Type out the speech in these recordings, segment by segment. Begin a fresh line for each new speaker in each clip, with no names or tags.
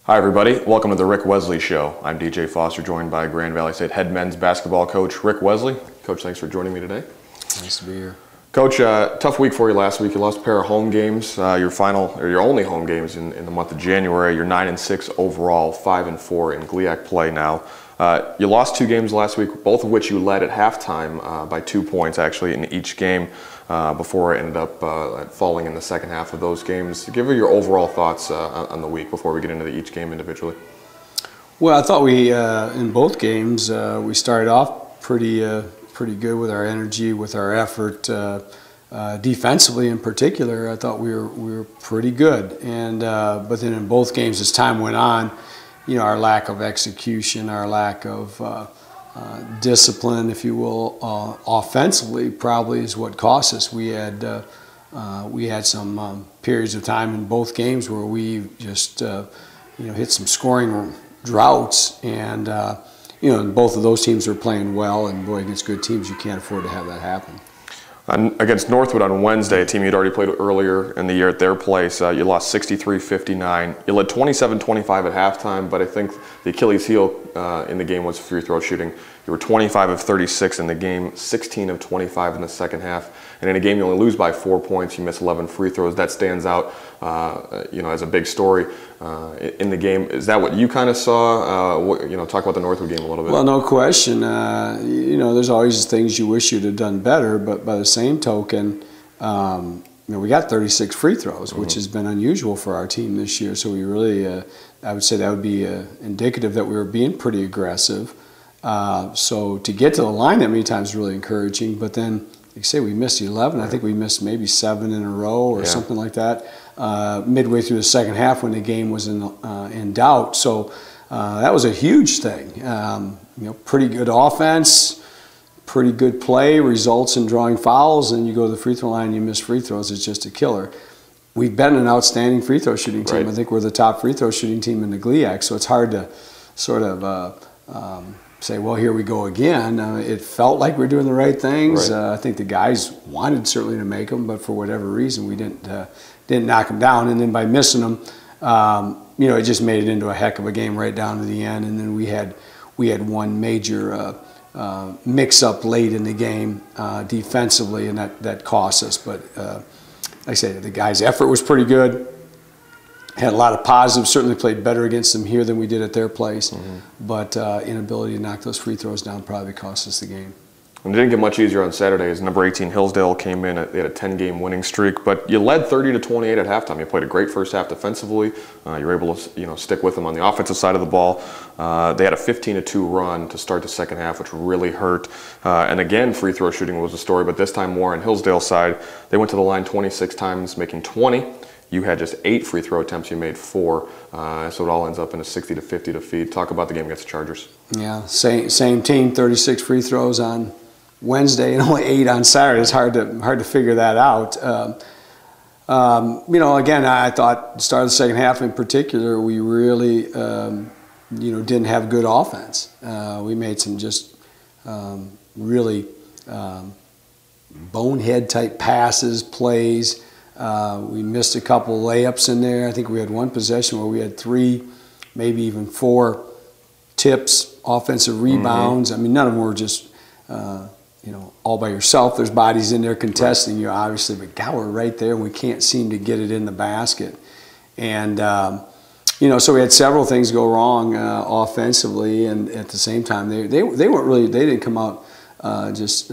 Hi everybody, welcome to the Ric Wesley Show. I'm DJ Foster, joined by Grand Valley State head men's basketball coach Ric Wesley. Coach, thanks for joining me today.
Nice to be here.
Coach, tough week for you last week. You lost a pair of home games, your only home games in the month of January. You're 9-6 overall, 5-4 in GLIAC play now. You lost 2 games last week, both of which you led at halftime by 2 points actually in each game before it ended up falling in the second half of those games. Give me your overall thoughts on the week before we get into each game individually.
Well, I thought we in both games we started off pretty good with our energy, with our effort. Defensively, in particular, I thought we were pretty good. And but then in both games, as time went on, you know, our lack of execution, our lack of discipline, if you will, offensively, probably is what cost us. We had some periods of time in both games where we just hit some scoring droughts, and both of those teams were playing well, and boy, against good teams, you can't afford to have that happen.
Against Northwood on Wednesday, a team you'd already played earlier in the year at their place, you lost 63-59. You led 27-25 at halftime, but I think the Achilles heel in the game was free throw shooting. You were 25 of 36 in the game, 16 of 25 in the second half. And in a game you only lose by 4 points, you miss 11 free throws. That stands out, as a big story in the game. Is that what you kind of saw? Talk about the Northwood game a little bit.
Well, no question. There's always things you wish you'd have done better, but by the same token, we got 36 free throws, which has been unusual for our team this year. So we really, I would say that would be indicative that we were being pretty aggressive. So to get to the line that many times is really encouraging. But then, like you say, we missed 11. Right. I think we missed maybe 7 in a row or something like that midway through the second half when the game was in doubt. So that was a huge thing. Pretty good offense, pretty good play, results in drawing fouls, and you go to the free throw line and you miss free throws. It's just a killer. We've been an outstanding free throw shooting team. Right. I think we're the top free throw shooting team in the GLIAC, so it's hard to sort of say, well, here we go again. It felt like we were doing the right things. Right. I think the guys wanted certainly to make them, but for whatever reason, we didn't knock them down. And then by missing them, it just made it into a heck of a game right down to the end. And then we had one major mix-up late in the game defensively, and that cost us. But like I say, the guys' effort was pretty good. Had a lot of positives, certainly played better against them here than we did at their place, but inability to knock those free throws down probably cost us the game.
And it didn't get much easier on Saturday as number 18 Hillsdale came in. They had a 10-game winning streak, but you led 30-28 at halftime. You played a great first half defensively. You were able to stick with them on the offensive side of the ball. They had a 15-2 run to start the second half, which really hurt. And again, free throw shooting was the story, but this time more on Hillsdale's side. They went to the line 26 times, making 20. You had just 8 free throw attempts. You made 4, so it all ends up in a 60-50 defeat. Talk about the game against the Chargers. Yeah,
same team. 36 free throws on Wednesday and only 8 on Saturday. It's hard to figure that out. Again, I thought the start of the second half in particular, we really didn't have good offense. We made some just really bonehead type passes, plays. We missed a couple layups in there. I think we had one possession where we had 3, maybe even 4 tips, offensive rebounds. I mean, none of them were just, all by yourself. There's bodies in there contesting you, obviously, but God, we're right there, and we can't seem to get it in the basket. And, so we had several things go wrong offensively, and at the same time, they weren't really, they didn't come out just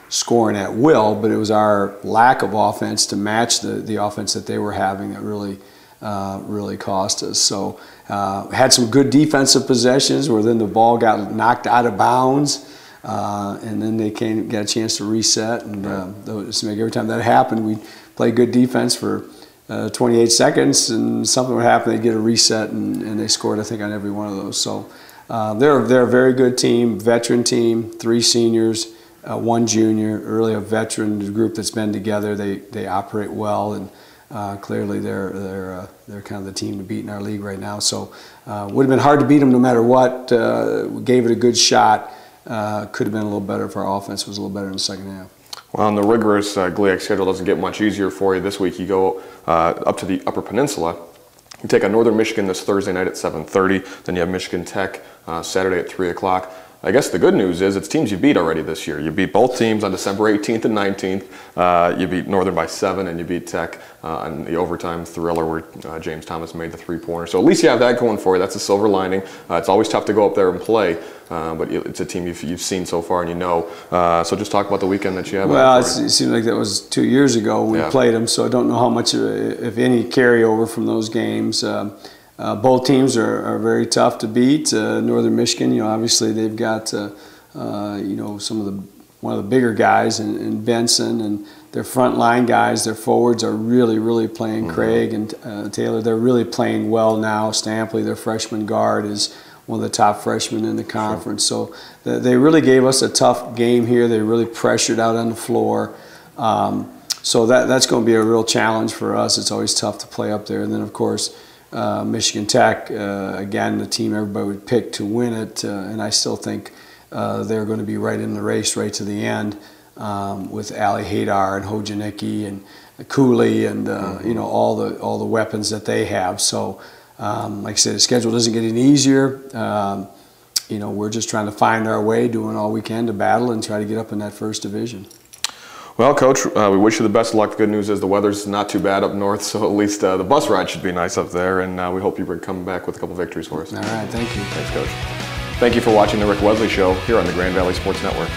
scoring at will, but it was our lack of offense to match the offense that they were having that really cost us. So had some good defensive possessions where then the ball got knocked out of bounds, and then they got a chance to reset. And every time that happened, we'd play good defense for 28 seconds, and something would happen. They'd get a reset, and they scored, I think, on every one of those. So they're a very good team, veteran team, 3 seniors, 1 junior, really a veteran group that's been together. They operate well, and clearly they're kind of the team to beat in our league right now. So would have been hard to beat them no matter what. We gave it a good shot. Could have been a little better if our offense was a little better in the second half.
Well, and the rigorous GLIAC schedule doesn't get much easier for you this week. You go up to the Upper Peninsula. You take on Northern Michigan this Thursday night at 7:30. Then you have Michigan Tech Saturday at 3 o'clock. I guess the good news is it's teams you beat already this year. You beat both teams on December 18th and 19th. You beat Northern by 7, and you beat Tech on the overtime thriller where James Thomas made the three-pointer. So at least you have that going for you. That's a silver lining. It's always tough to go up there and play, but it's a team you've seen so far and you know. So just talk about the weekend that you have.
Well, it seemed like that was 2 years ago we played them, so I don't know how much, if any, carryover from those games. Both teams are very tough to beat. Northern Michigan, obviously they've got one of the bigger guys in Benson, and their front line guys, their forwards are really playing. Craig and Taylor, they're really playing well now. Stampley, their freshman guard, is one of the top freshmen in the conference. So they really gave us a tough game here. They really pressured out on the floor. So that's going to be a real challenge for us. It's always tough to play up there. And then, of course, Michigan Tech, again, the team everybody would pick to win it, and I still think they're going to be right in the race right to the end with Ali Hadar and Hojanicki and Cooley and all the weapons that they have. So, like I said, the schedule doesn't get any easier. We're just trying to find our way, doing all we can to battle and try to get up in that first division.
Well, Coach, we wish you the best of luck. The good news is the weather's not too bad up north, so at least the bus ride should be nice up there, and we hope you come back with a couple victories for us.
All right, thank you.
Thanks, Coach. Thank you for watching the Ric Wesley Show here on the Grand Valley Sports Network.